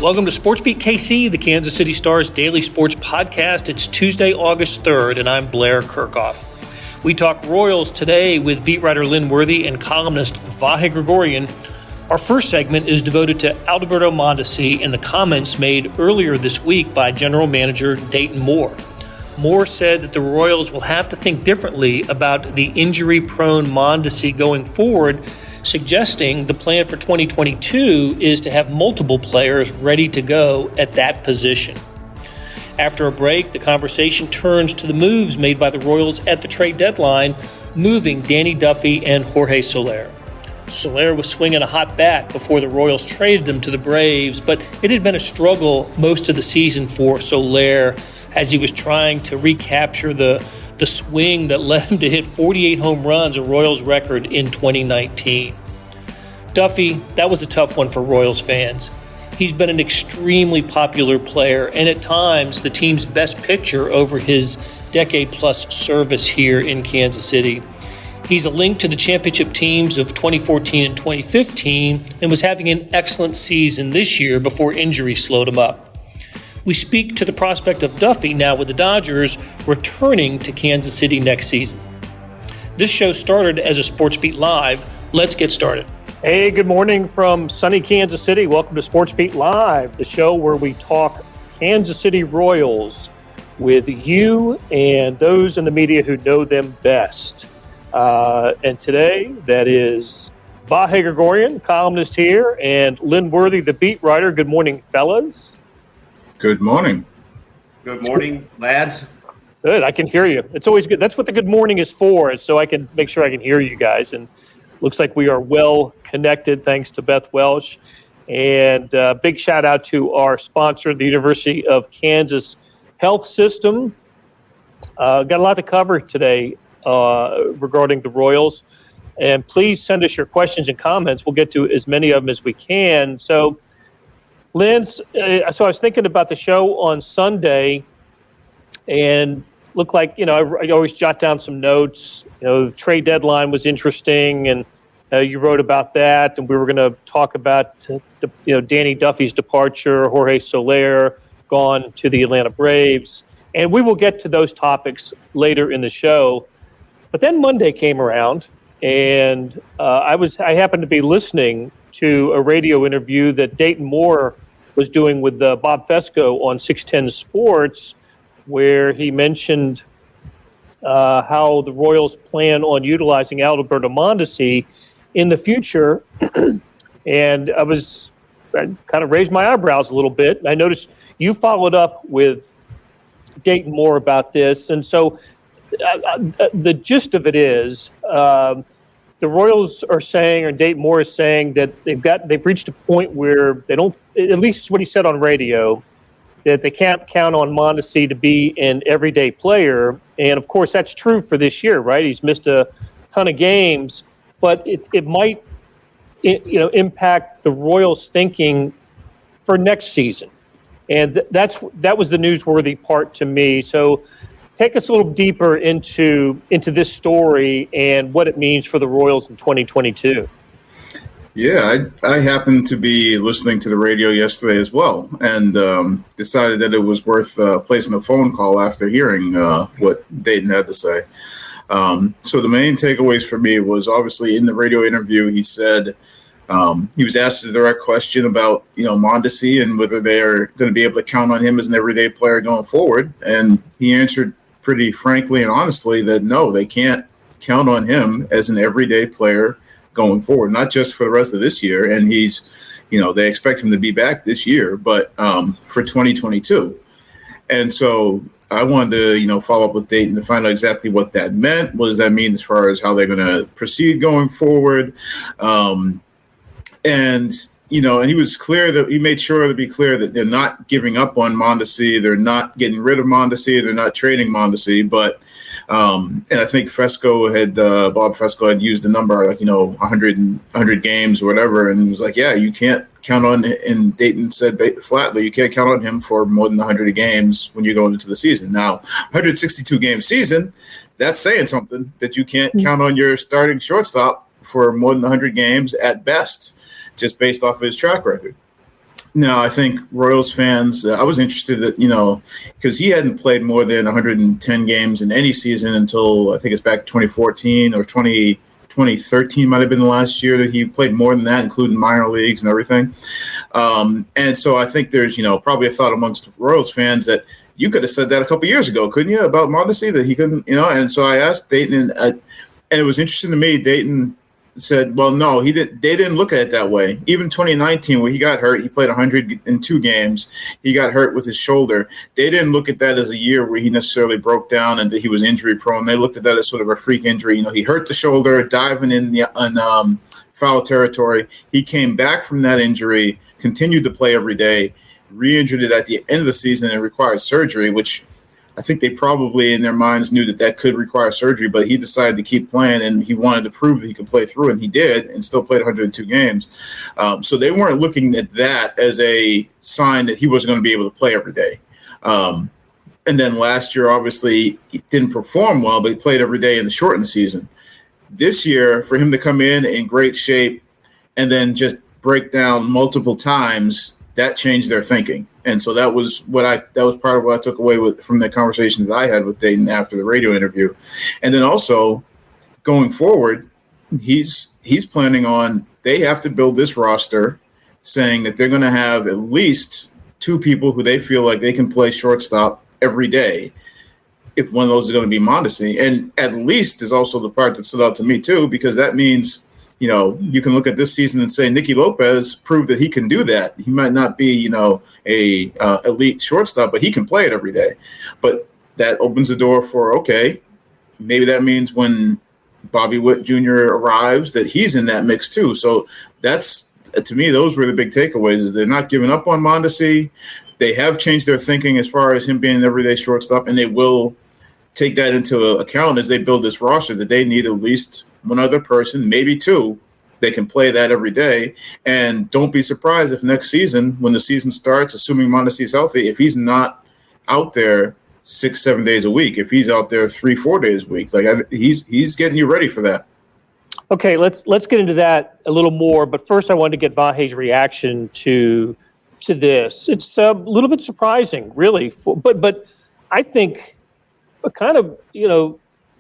Welcome to SportsBeat KC, the Kansas City Star's daily sports podcast. It's Tuesday, August 3rd, and I'm Blair Kirchhoff. We talk Royals today with beat writer Lynn Worthy and columnist Vahe Gregorian. Our first segment is devoted to Adalberto Mondesi and the comments made earlier this week by general manager Dayton Moore. Moore said that the Royals will have to think differently about the injury-prone Mondesi going forward, suggesting the plan for 2022 is to have multiple players ready to go at that position. After a break, the conversation turns to the moves made by the Royals at the trade deadline, moving Danny Duffy and Jorge Soler. Soler was swinging a hot bat before the Royals traded him to the Braves, but it had been a struggle most of the season for Soler as he was trying to recapture the swing that led him to hit 48 home runs, a Royals record in 2019. Duffy, that was a tough one for Royals fans. He's been an extremely popular player and at times the team's best pitcher over his decade-plus service here in Kansas City. He's a link to the championship teams of 2014 and 2015 and was having an excellent season this year before injury slowed him up. We speak to the prospect of Duffy now with the Dodgers returning to Kansas City next season. This show started as a SportsBeat Live. Let's get started. Hey, good morning from sunny Kansas City. Welcome to SportsBeat Live, the show where we talk Kansas City Royals with you and those in the media who know them best. And today, that is Vahe Gregorian, columnist here, and Lynn Worthy, the beat writer. Good morning, fellas. Good morning. Good morning, lads. Good, I can hear you. It's always good. That's what the good morning is for, is so I can make sure I can hear you guys. And looks like we are well connected, thanks to Beth Welsh. And big shout out to our sponsor, the University of Kansas Health System. Got a lot to cover today regarding the Royals. And please send us your questions and comments. We'll get to as many of them as we can. So, Lynn, so I was thinking about the show on Sunday and looked like, I always jot down some notes. The trade deadline was interesting and you wrote about that. And we were going to talk about, Danny Duffy's departure, Jorge Soler gone to the Atlanta Braves. And we will get to those topics later in the show. But then Monday came around and I happened to be listening to a radio interview that Dayton Moore was doing with Bob Fesco on 610 Sports, where he mentioned how the Royals plan on utilizing Adalberto Mondesi in the future. And I kind of raised my eyebrows a little bit. I noticed you followed up with Dayton Moore about this. And so the gist of it is the Royals are saying, or Dayton Moore is saying, that they've reached a point where they don't, at least what he said on radio, that they can't count on Mondesi to be an everyday player. And of course, that's true for this year, right? He's missed a ton of games, but it might, impact the Royals' thinking for next season. And that was the newsworthy part to me. So take us a little deeper into this story and what it means for the Royals in 2022. Yeah, I happened to be listening to the radio yesterday as well and decided that it was worth placing a phone call after hearing what Dayton had to say. So the main takeaways for me was obviously in the radio interview, he said he was asked a direct question about, Mondesi and whether they're going to be able to count on him as an everyday player going forward. And he answered pretty frankly and honestly that no, they can't count on him as an everyday player going forward, not just for the rest of this year. And he's, they expect him to be back this year, but for 2022. And so I wanted to, follow up with Dayton to find out exactly what that meant. What does that mean as far as how they're going to proceed going forward? And he was clear that he made sure to be clear that they're not giving up on Mondesi. They're not getting rid of Mondesi. They're not trading Mondesi. But and I think Bob Fesco had used the number 100 games or whatever, and he was like, yeah, you can't count on. And Dayton said flatly, you can't count on him for more than 100 games when you're going into the season. Now, 162 game season, that's saying something that you can't count on your starting shortstop for more than 100 games at best, just based off of his track record. No, I think Royals fans, I was interested that, because he hadn't played more than 110 games in any season until I think it's back 2014 or 2013 might have been the last year that he played more than that, including minor leagues and everything. And so I think there's, probably a thought amongst Royals fans that you could have said that a couple years ago, couldn't you, about Mondesi, that he couldn't, and so I asked Dayton, and it was interesting to me. Dayton said, well, no, they didn't look at it that way. Even 2019, where he got hurt, he played 102 games. He got hurt with his shoulder. They didn't look at that as a year where he necessarily broke down and that he was injury prone. They looked at that as sort of a freak injury. He hurt the shoulder, diving in foul territory. He came back from that injury, continued to play every day, re-injured it at the end of the season and required surgery, which I think they probably in their minds knew that could require surgery, but he decided to keep playing, and he wanted to prove that he could play through it, and he did, and still played 102 games. So they weren't looking at that as a sign that he wasn't going to be able to play every day. And then last year, obviously, he didn't perform well, but he played every day in the shortened season. This year, for him to come in great shape and then just break down multiple times, that changed their thinking. And so that was part of what I took away from the conversation that I had with Dayton after the radio interview. And then also going forward, he's planning on, they have to build this roster saying that they're going to have at least two people who they feel like they can play shortstop every day. If one of those is going to be Mondesi. And at least is also the part that stood out to me too, because that means, you can look at this season and say Nicky Lopez proved that he can do that. He might not be, a elite shortstop, but he can play it every day. But that opens the door for, okay, maybe that means when Bobby Witt Jr. arrives that he's in that mix too. So that's, to me, those were the big takeaways, is they're not giving up on Mondesi. They have changed their thinking as far as him being an everyday shortstop, and they will take that into account as they build this roster, that they need at least one other person, maybe two, they can play that every day. And don't be surprised if next season, when the season starts, assuming Mondesi is healthy, if he's not out there 6-7 days a week, if he's out there 3-4 days a week, he's getting you ready for that. Okay, let's get into that a little more. But first, I wanted to get Vahe's reaction to this. It's a little bit surprising, really, but I think kind of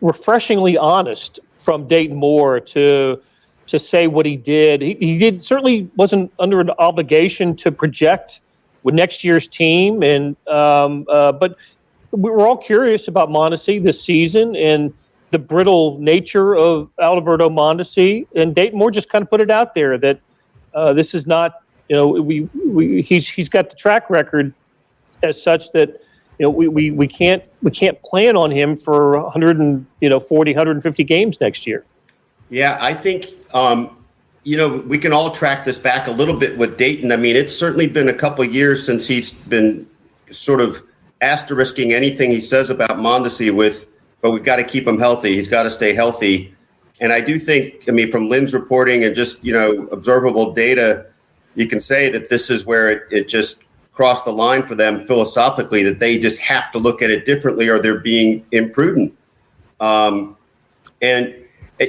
refreshingly honest from Dayton Moore to say what he did. He did certainly wasn't under an obligation to project with next year's team, and but we were all curious about Mondesi this season and the brittle nature of Adalberto Mondesi, and Dayton Moore just kind of put it out there that this is not, he's got the track record as such that we can't plan on him for 150 games next year. Yeah, I think we can all track this back a little bit with Dayton. I mean, it's certainly been a couple of years since he's been sort of asterisking anything he says about Mondesi but we've got to keep him healthy. He's got to stay healthy. And I do think, from Lynn's reporting and just, observable data, you can say that this is where it just crossed the line for them philosophically, that they just have to look at it differently or they're being imprudent. And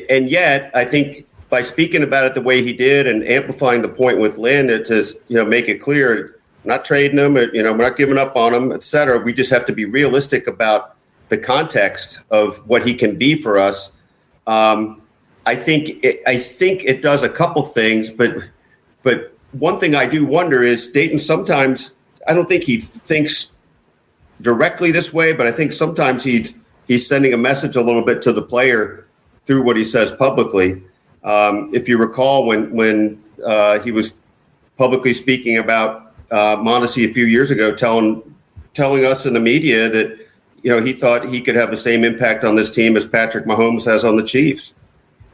yet, I think by speaking about it the way he did and amplifying the point with Lynn to make it clear, not trading him, we're not giving up on him, et cetera. We just have to be realistic about the context of what he can be for us. I think it does a couple things, but one thing I do wonder is Dayton sometimes, I don't think he thinks directly this way, but I think sometimes he's sending a message a little bit to the player through what he says publicly. If you recall when he was publicly speaking about Mondesi a few years ago, telling us in the media that he thought he could have the same impact on this team as Patrick Mahomes has on the Chiefs.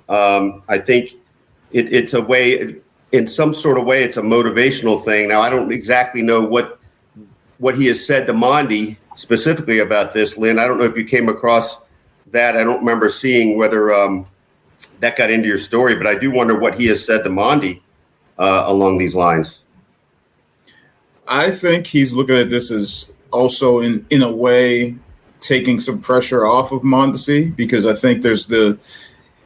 I think it's a way, in some sort of way, it's a motivational thing. Now, I don't exactly know what he has said to Mondi specifically about this, Lynn. I don't know if you came across that. I don't remember seeing whether that got into your story, but I do wonder what he has said to Mondi along these lines. I think he's looking at this as also in a way taking some pressure off of Mondesi, because I think there's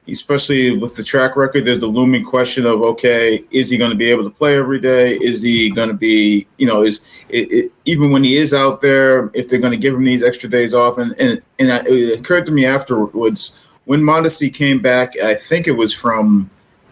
especially with the track record, there's the looming question of, okay, is he going to be able to play every day? Is he going to be, even when he is out there, if they're going to give him these extra days off? And it occurred to me afterwards, when Mondesi came back, I think it was from,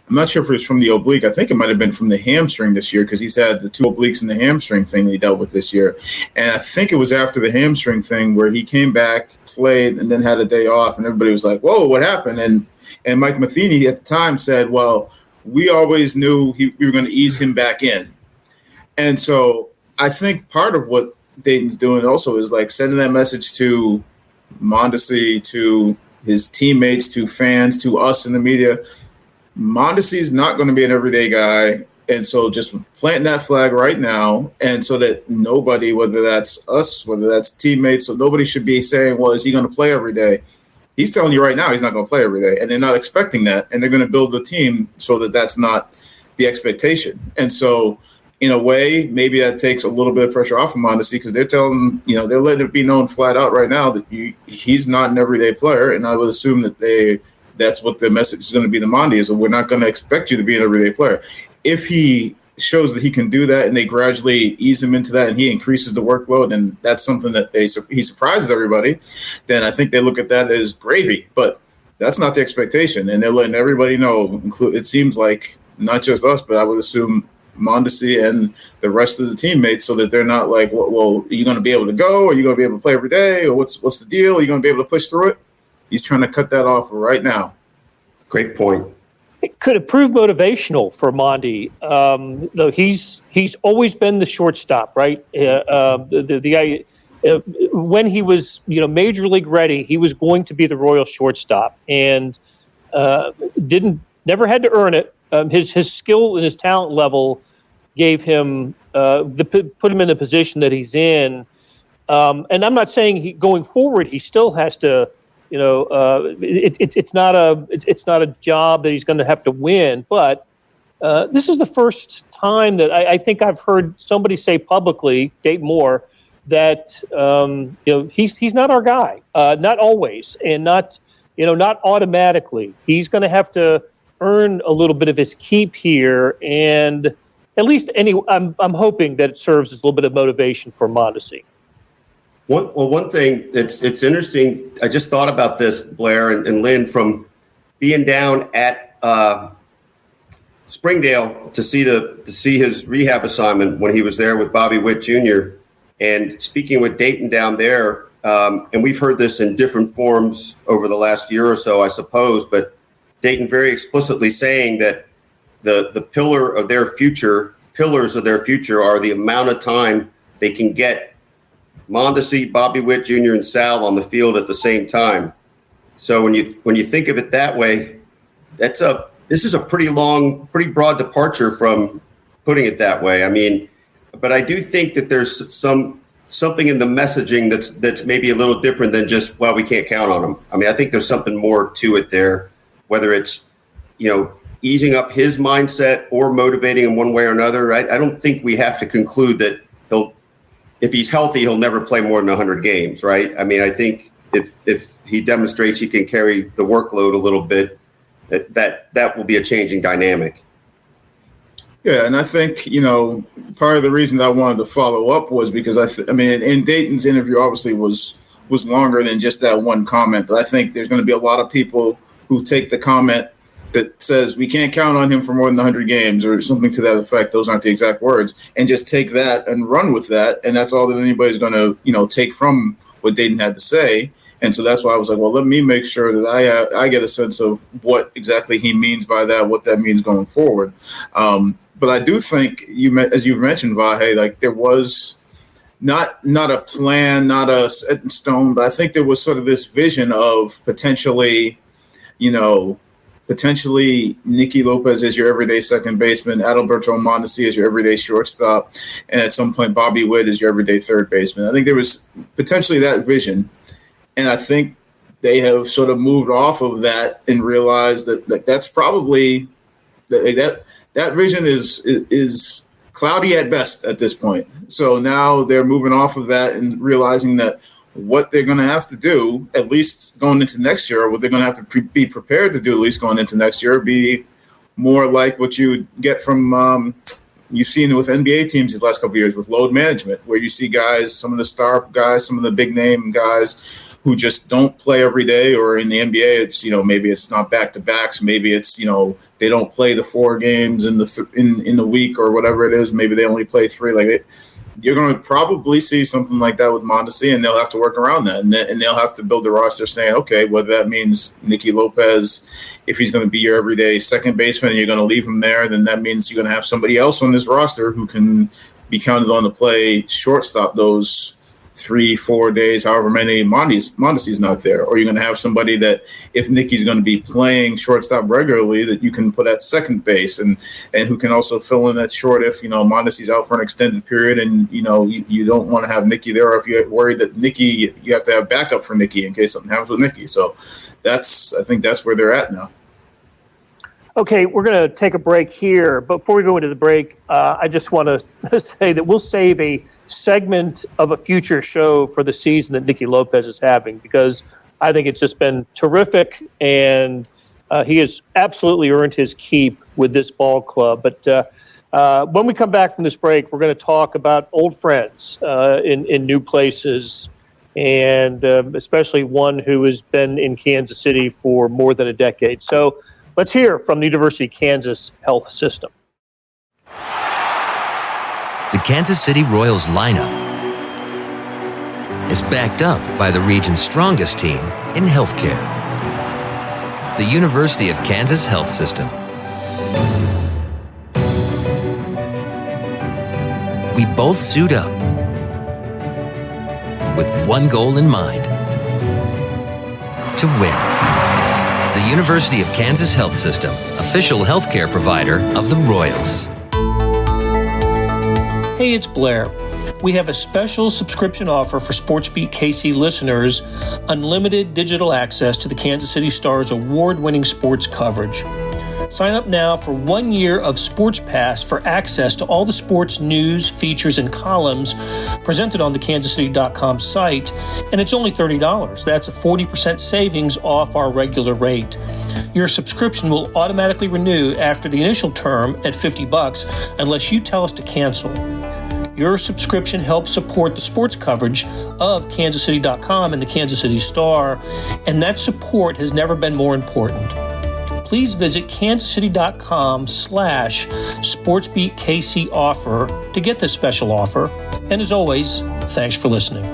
I'm not sure if it was from the oblique. I think it might have been from the hamstring this year, because he's had the 2 obliques and the hamstring thing that he dealt with this year. And I think it was after the hamstring thing where he came back, played, and then had a day off, and everybody was like, whoa, what happened? And Mike Matheny at the time said, well, we always knew we were going to ease him back in. And so I think part of what Dayton's doing also is like sending that message to Mondesi, to his teammates, to fans, to us in the media. Mondesi is not going to be an everyday guy. And so just planting that flag right now, and so that nobody, whether that's us, whether that's teammates, so nobody should be saying, well, is he going to play every day? He's telling you right now he's not going to play every day, and they're not expecting that, and they're going to build the team so that that's not the expectation. And so, in a way, maybe that takes a little bit of pressure off of Mondesi, because they're telling, they're letting it be known flat out right now that he's not an everyday player, and I would assume that that's what the message is going to be to Mondi, is that we're not going to expect you to be an everyday player. If he shows that he can do that and they gradually ease him into that and he increases the workload, and that's something that he surprises everybody, then I think they look at that as gravy. But that's not the expectation, and they're letting everybody know, it seems like not just us, but I would assume Mondesi and the rest of the teammates, so that they're not like, well, are you going to be able to go? Are you going to be able to play every day? Or what's the deal? Are you going to be able to push through it? He's trying to cut that off right now. Great point. It could have proved motivational for Mondi. Though he's always been the shortstop, right? The guy, when he was major league ready, he was going to be the Royal shortstop, and never had to earn it. His skill and his talent level gave him put him in the position that he's in. And I'm not saying going forward he still has to. It's not a job that he's going to have to win, but this is the first time that I think I've heard somebody say publicly, Dayton Moore, that he's not our guy, not always, and not automatically. He's going to have to earn a little bit of his keep here, and at least I'm hoping that it serves as a little bit of motivation for Mondesi. One thing that's interesting, I just thought about this, Blair and Lynn, from being down at Springdale to see his rehab assignment when he was there with Bobby Witt Jr. and speaking with Dayton down there, and we've heard this in different forms over the last year or so, I suppose, but Dayton very explicitly saying that the pillars of their future are the amount of time they can get Mondesi, Bobby Witt Jr., and Sal on the field at the same time. So when you think of it that way, this is a pretty broad departure from putting it that way. I mean, but I do think that there's something in the messaging that's maybe a little different than just, well, we can't count on him. I mean, I think there's something more to it there, whether it's easing up his mindset or motivating him one way or another. Right? I don't think we have to conclude that if he's healthy, he'll never play more than 100 games, right? I mean, I think if he demonstrates he can carry the workload a little bit, that will be a changing dynamic. Yeah, and I think, part of the reason I wanted to follow up was because in Dayton's interview obviously was longer than just that one comment, but I think there's going to be a lot of people who take the comment that says we can't count on him for more than 100 games or something to that effect. Those aren't the exact words, and just take that and run with that. And that's all that anybody's going to, take from what Dayton had to say. And so that's why I was like, well, let me make sure that I get a sense of what exactly he means by that, what that means going forward. But I do think as you've mentioned, Vahe, like there was not a plan, not a set in stone, but I think there was sort of this vision of potentially Nicky Lopez as your everyday second baseman, Adalberto Mondesi as your everyday shortstop, and at some point Bobby Witt as your everyday third baseman. I think there was potentially that vision, and I think they have sort of moved off of that and realized that that's probably that vision is cloudy at best at this point. So now they're moving off of that and realizing that what they're going to have to do, at least going into next year, or what they're going to have to be prepared to do, at least going into next year, be more like what you get from you've seen with NBA teams these last couple of years with load management, where you see guys, some of the star guys, some of the big name guys who just don't play every day, or in the NBA, it's, maybe it's not back-to-backs. Maybe it's, they don't play the 4 games in the week or whatever it is. Maybe they only play 3. You're going to probably see something like that with Mondesi, and they'll have to work around that. And they'll have to build a roster saying, okay, whether that means Nicky Lopez, if he's going to be your everyday second baseman and you're going to leave him there, then that means you're going to have somebody else on this roster who can be counted on to play shortstop those 3-4 days, however many Mondesi's not there. Or you're going to have somebody that, if Nicky's going to be playing shortstop regularly, that you can put at second base and who can also fill in that short if, Mondesi's out for an extended period and, you don't want to have Nicky there, or if you're worried that Nicky, you have to have backup for Nicky in case something happens with Nicky. So I think that's where they're at now. Okay, we're going to take a break here. Before we go into the break, I just want to say that we'll save a segment of a future show for the season that Nicky Lopez is having, because I think it's just been terrific, and he has absolutely earned his keep with this ball club. But when we come back from this break, we're going to talk about old friends in new places, and especially one who has been in Kansas City for more than a decade. So let's hear from the University of Kansas Health System. The Kansas City Royals lineup is backed up by the region's strongest team in healthcare, the University of Kansas Health System. We both suit up with one goal in mind: to win. The University of Kansas Health System, official healthcare provider of the Royals. Hey, it's Blair. We have a special subscription offer for SportsBeat KC listeners: unlimited digital access to the Kansas City Star's award-winning sports coverage. Sign up now for 1 year of Sports Pass for access to all the sports news, features, and columns presented on the kansascity.com site, and it's only $30. That's a 40% savings off our regular rate. Your subscription will automatically renew after the initial term at $50 unless you tell us to cancel. Your subscription helps support the sports coverage of kansascity.com and the Kansas City Star, and that support has never been more important. Please visit kansascity.com/SportsBeatKC offer to get this special offer. And as always, thanks for listening.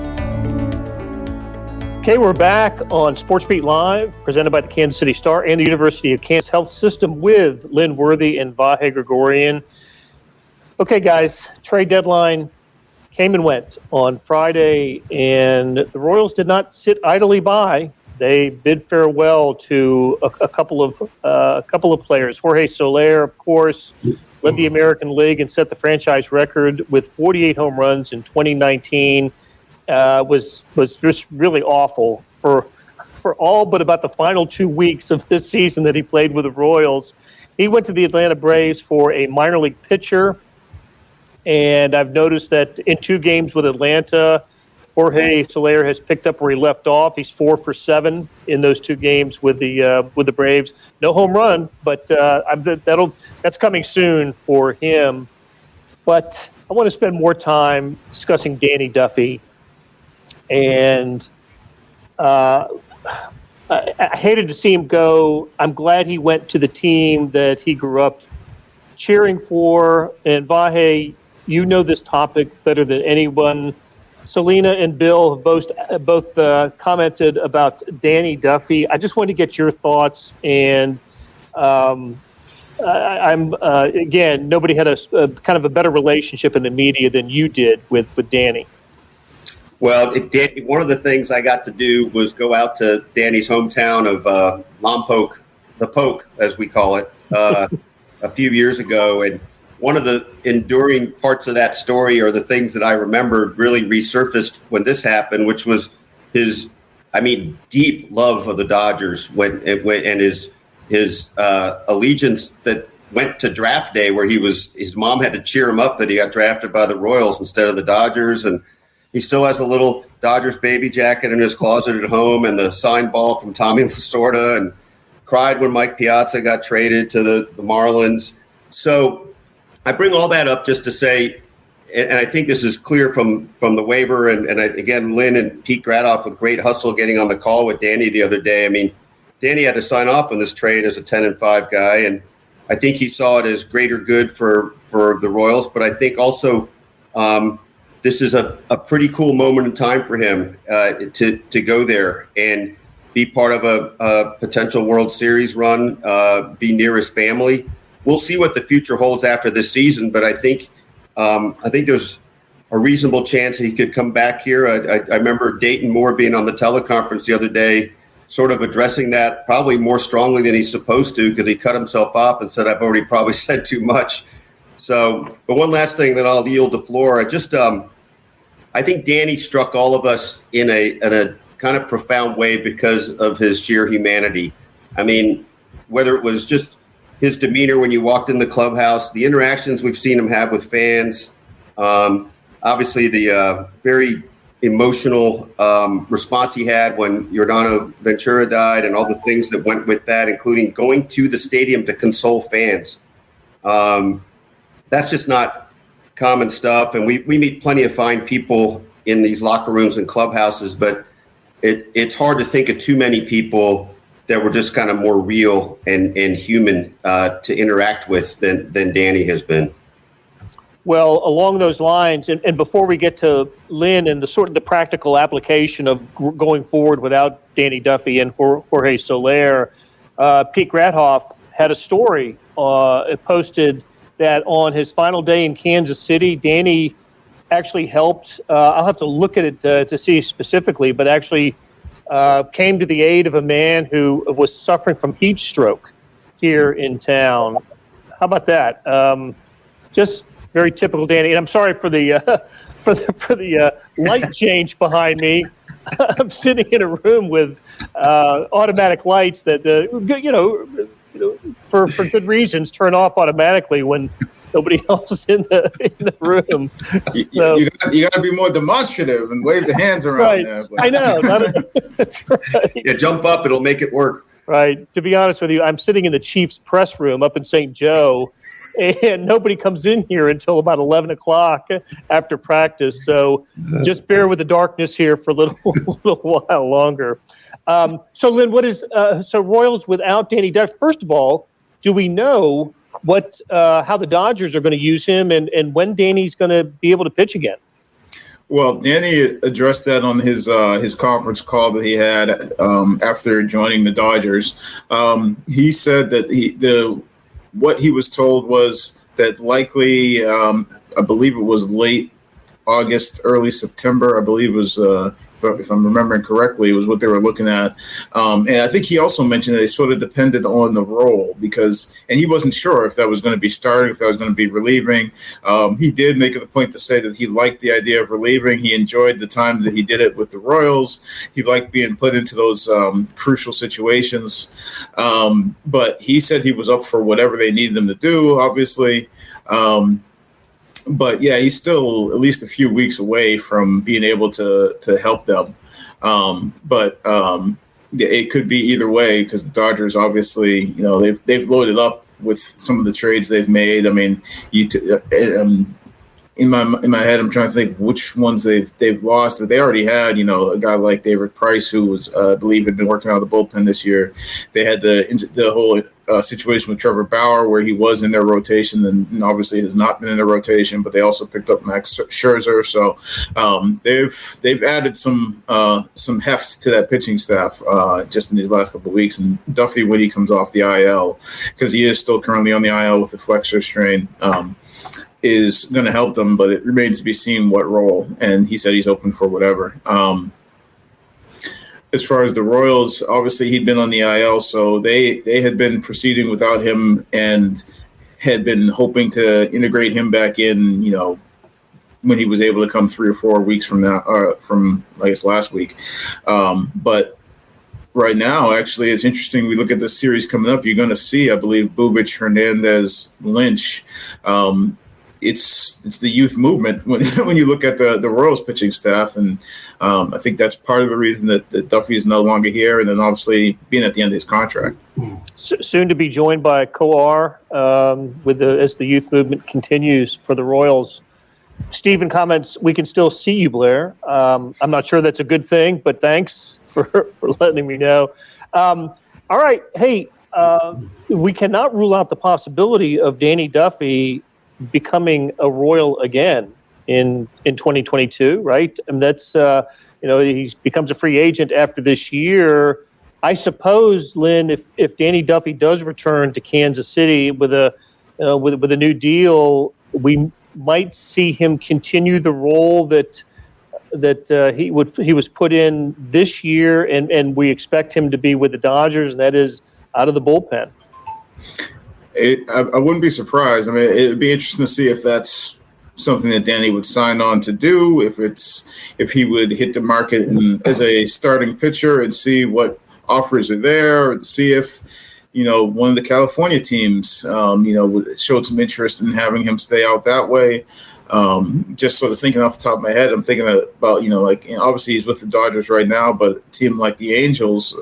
Okay, we're back on SportsBeat Live, presented by the Kansas City Star and the University of Kansas Health System with Lynn Worthy and Vahe Gregorian. Okay, guys, trade deadline came and went on Friday, and the Royals did not sit idly by. They bid farewell to a couple of players. Jorge Soler, of course, led the American League and set the franchise record with 48 home runs in 2019. Was just really awful for all but about the final 2 weeks of this season that he played with the Royals. He went to the Atlanta Braves for a minor league pitcher, and I've noticed that in 2 games with Atlanta, Jorge Soler has picked up where he left off. He's 4 for 7 in those 2 games with the Braves. No home run, but that's coming soon for him. But I want to spend more time discussing Danny Duffy, and I hated to see him go. I'm glad he went to the team that he grew up cheering for. And Vahe, you know this topic better than anyone. Selena and Bill have both commented about Danny Duffy. I just wanted to get your thoughts, and again, nobody had a kind of a better relationship in the media than you did with Danny. Well, one of the things I got to do was go out to Danny's hometown of Lompoc, the Poke, as we call it, a few years ago, and one of the enduring parts of that story, or the things that I remembered, really resurfaced when this happened, which was his, deep love of the Dodgers and his allegiance that went to draft day, where his mom had to cheer him up that he got drafted by the Royals instead of the Dodgers. And He still has a little Dodgers baby jacket in his closet at home and the signed ball from Tommy Lasorda, and cried when Mike Piazza got traded to the Marlins. So I bring all that up just to say, and I think this is clear from the waiver, and again, Lynn and Pete Gradoff with great hustle getting on the call with Danny the other day. I mean, Danny had to sign off on this trade as a 10-5 guy, and I think he saw it as greater good for the Royals. But I think also this is a pretty cool moment in time for him to go there and be part of a potential World Series run, be near his family. We'll see what the future holds after this season, but I think there's a reasonable chance that he could come back here. I remember Dayton Moore being on the teleconference the other day, sort of addressing that probably more strongly than he's supposed to, because he cut himself off and said, I've already probably said too much. So, but one last thing, then I'll yield the floor. I think Danny struck all of us in a kind of profound way because of his sheer humanity. I mean, whether it was just his demeanor when you walked in the clubhouse, the interactions we've seen him have with fans, obviously the very emotional response he had when Yordano Ventura died, and all the things that went with that, including going to the stadium to console fans. That's just not common stuff. And we meet plenty of fine people in these locker rooms and clubhouses, but it's hard to think of too many people that were just kind of more real and human to interact with than Danny has been. Well, along those lines, and before we get to Lynn and the sort of the practical application of going forward without Danny Duffy and Jorge Soler, Pete Gradoff had a story posted that on his final day in Kansas City, Danny actually helped. I'll have to look at it to see specifically, but actually came to the aid of a man who was suffering from heat stroke here in town. How about that? Just very typical Danny. And I'm sorry for the light change behind me. I'm sitting in a room with automatic lights that for good reasons turn off automatically when nobody else is in the room. You got to be more demonstrative and wave the hands around. Right. There, I know. That's right. Yeah, jump up. It'll make it work. Right. To be honest with you, I'm sitting in the Chiefs press room up in St. Joe, and nobody comes in here until about 11 o'clock after practice. So just bear with the darkness here for a little while longer. So, Lynn, what is so Royals without Danny Duffy? First of all, do we know how the Dodgers are going to use him and when Danny's going to be able to pitch again? Well, Danny addressed that on his conference call that he had after joining the Dodgers. He said that what he was told was that likely, I believe it was late August, early September. I believe it was, if I'm remembering correctly, it was what they were looking at. And I think he also mentioned that they sort of depended on the role and he wasn't sure if that was going to be starting, if that was going to be relieving. He did make it a point to say that he liked the idea of relieving. He enjoyed the time that he did it with the Royals. He liked being put into those crucial situations. But he said he was up for whatever they needed him to do, obviously. But yeah, he's still at least a few weeks away from being able to help them. But it could be either way because the Dodgers obviously, they've loaded up with some of the trades they've made. I mean, in my head, I'm trying to think which ones they've lost, but they already had, a guy like David Price, who was, I believe, had been working out of the bullpen this year. They had the whole situation with Trevor Bauer, where he was in their rotation and obviously has not been in their rotation, but they also picked up Max Scherzer. So they've added some heft to that pitching staff just in these last couple of weeks. And Duffy, when he comes off the IL, because he is still currently on the IL with the flexor strain, is going to help them, but it remains to be seen what role. And he said he's open for whatever. As far as the Royals, obviously he'd been on the IL, so they had been proceeding without him and had been hoping to integrate him back in, when he was able to come 3 or 4 weeks from now, from I guess last week. But right now, actually, it's interesting. We look at the series coming up. You're going to see, I believe, Bubic, Hernandez, Lynch, it's the youth movement when when you look at the Royals pitching staff, and I think that's part of the reason that Duffy is no longer here, and then obviously being at the end of his contract. Soon to be joined by Coar as the youth movement continues for the Royals. Stephen comments, we can still see you, Blair. I'm not sure that's a good thing, but thanks for letting me know. All right. Hey, we cannot rule out the possibility of Danny Duffy becoming a Royal again in 2022, right? And that's, he becomes a free agent after this year. I suppose, Lynn, if Danny Duffy does return to Kansas City with a new deal, we might see him continue the role that he was put in this year, and we expect him to be with the Dodgers, and that is out of the bullpen. I wouldn't be surprised. I mean, it would be interesting to see if that's something that Danny would sign on to do, if he would hit the market as a starting pitcher and see what offers are there, and see if one of the California teams, showed some interest in having him stay out that way. Just sort of thinking off the top of my head, I'm thinking about, obviously he's with the Dodgers right now, but a team like the Angels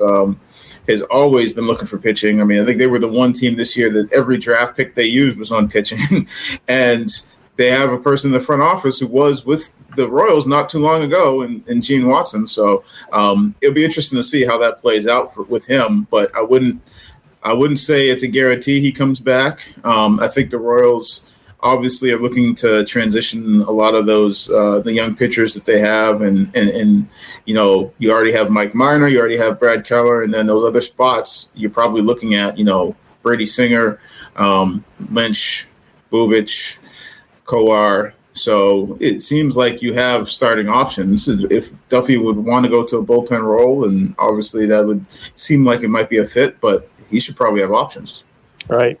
has always been looking for pitching. I mean, I think they were the one team this year that every draft pick they used was on pitching. And they have a person in the front office who was with the Royals not too long ago in Gene Watson. So it'll be interesting to see how that plays out with him, but I wouldn't say it's a guarantee he comes back. I think the Royals obviously are looking to transition a lot of those the young pitchers that they have, and you already have Mike Minor, you already have Brad Keller, and then those other spots you're probably looking at Brady Singer, Lynch, Bubich, Coar. So it seems like you have starting options. If Duffy would want to go to a bullpen role, and obviously that would seem like it might be a fit, but he should probably have options. Right.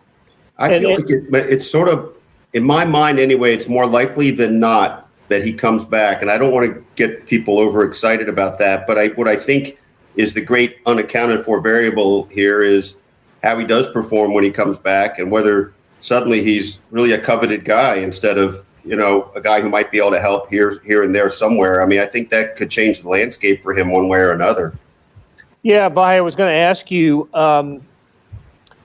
I feel like it's sort of, in my mind anyway, it's more likely than not that he comes back. And I don't want to get people overexcited about that. But what I think is the great unaccounted for variable here is how he does perform when he comes back, and whether suddenly he's really a coveted guy instead of, a guy who might be able to help here and there somewhere. I mean, I think that could change the landscape for him one way or another. Yeah, Vahe, I was going to ask you,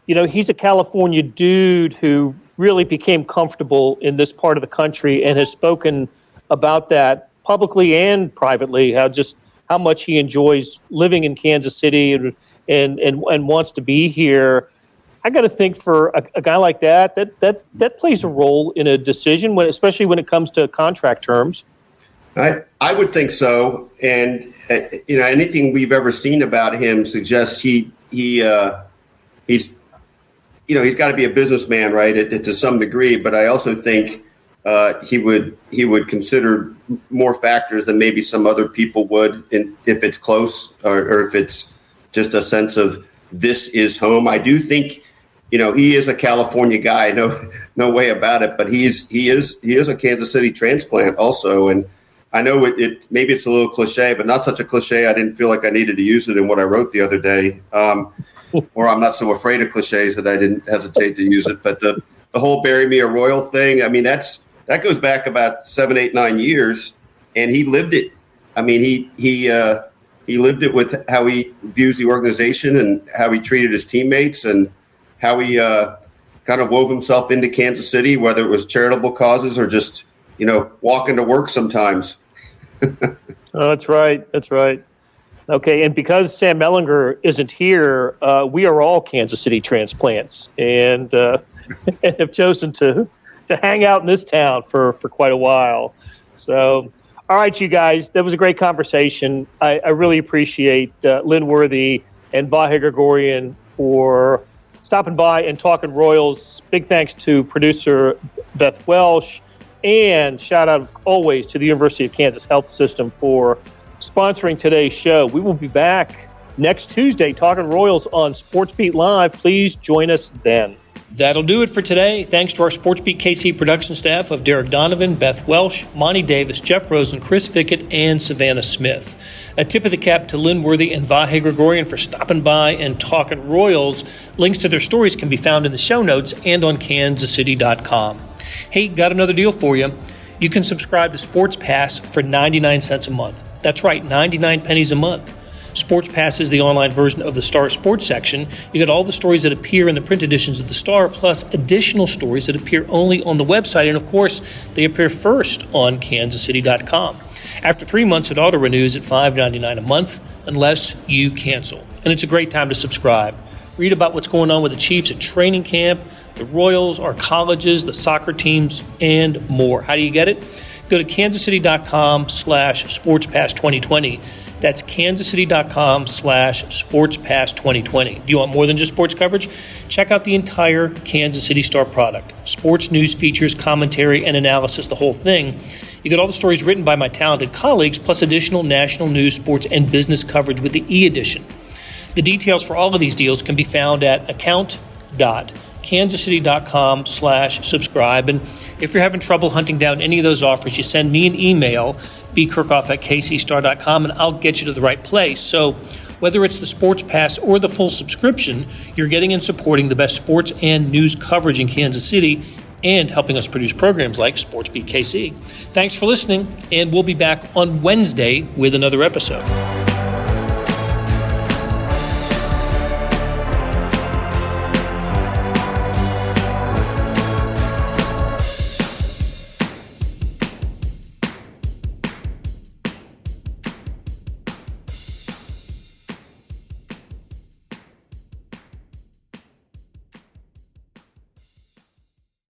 he's a California dude who really became comfortable in this part of the country and has spoken about that publicly and privately, how much he enjoys living in Kansas City and wants to be here. I got to think for a guy like that plays a role in a decision, especially when it comes to contract terms. I would think so, and anything we've ever seen about him suggests he's got to be a businessman, right, to some degree. But I also think he would consider more factors than maybe some other people would, if it's close or if it's just a sense of this is home. I do think he is a California guy, no way about it. But he is a Kansas City transplant also, and I know it maybe it's a little cliche, but not such a cliche. I didn't feel like I needed to use it in what I wrote the other day. Or I'm not so afraid of cliches that I didn't hesitate to use it. But the whole bury me a Royal thing, I mean, that goes back about 7, 8, 9 years, and he lived it. I mean, he lived it with how he views the organization and how he treated his teammates and how he kind of wove himself into Kansas City, whether it was charitable causes or just, walking to work sometimes. Oh, that's right. That's right. Okay, and because Sam Mellinger isn't here, we are all Kansas City transplants, and have chosen to hang out in this town for quite a while. So, all right, you guys, that was a great conversation. I really appreciate Lynn Worthy and Vahe Gregorian for stopping by and talking Royals. Big thanks to producer Beth Welsh, and shout out always to the University of Kansas Health System for sponsoring today's show. We will be back next Tuesday talking Royals on SportsBeat Live. Please join us then. That'll do it for today. Thanks to our SportsBeat KC production staff of Derek Donovan, Beth Welsh, Monty Davis, Jeff Rosen, Chris Fickett, and Savannah Smith. A tip of the cap to Lynn Worthy and Vahe Gregorian for stopping by and talking Royals. Links to their stories can be found in the show notes and on kansascity.com. Hey, got another deal for you. You can subscribe to Sports Pass for 99 cents a month. That's right, 99 pennies a month. Sports Pass is the online version of the Star Sports section. You get all the stories that appear in the print editions of the Star, plus additional stories that appear only on the website. And of course, they appear first on kansascity.com. After 3 months, it auto-renews at $5.99 a month unless you cancel. And it's a great time to subscribe. Read about what's going on with the Chiefs at training camp, the Royals, our colleges, the soccer teams, and more. How do you get it? Go to kansascity.com/sportspass2020. That's kansascity.com/sportspass2020. Do you want more than just sports coverage? Check out the entire Kansas City Star product. Sports news, features, commentary, and analysis, the whole thing. You get all the stories written by my talented colleagues, plus additional national news, sports, and business coverage with the e-edition. The details for all of these deals can be found at account.kansascity.com/subscribe. And if you're having trouble hunting down any of those offers, you send me an email, bkirkhoff@kcstar.com, and I'll get you to the right place. So whether it's the Sports Pass or the full subscription, you're getting and supporting the best sports and news coverage in Kansas City and helping us produce programs like SportsBeat KC. Thanks for listening, and we'll be back on Wednesday with another episode.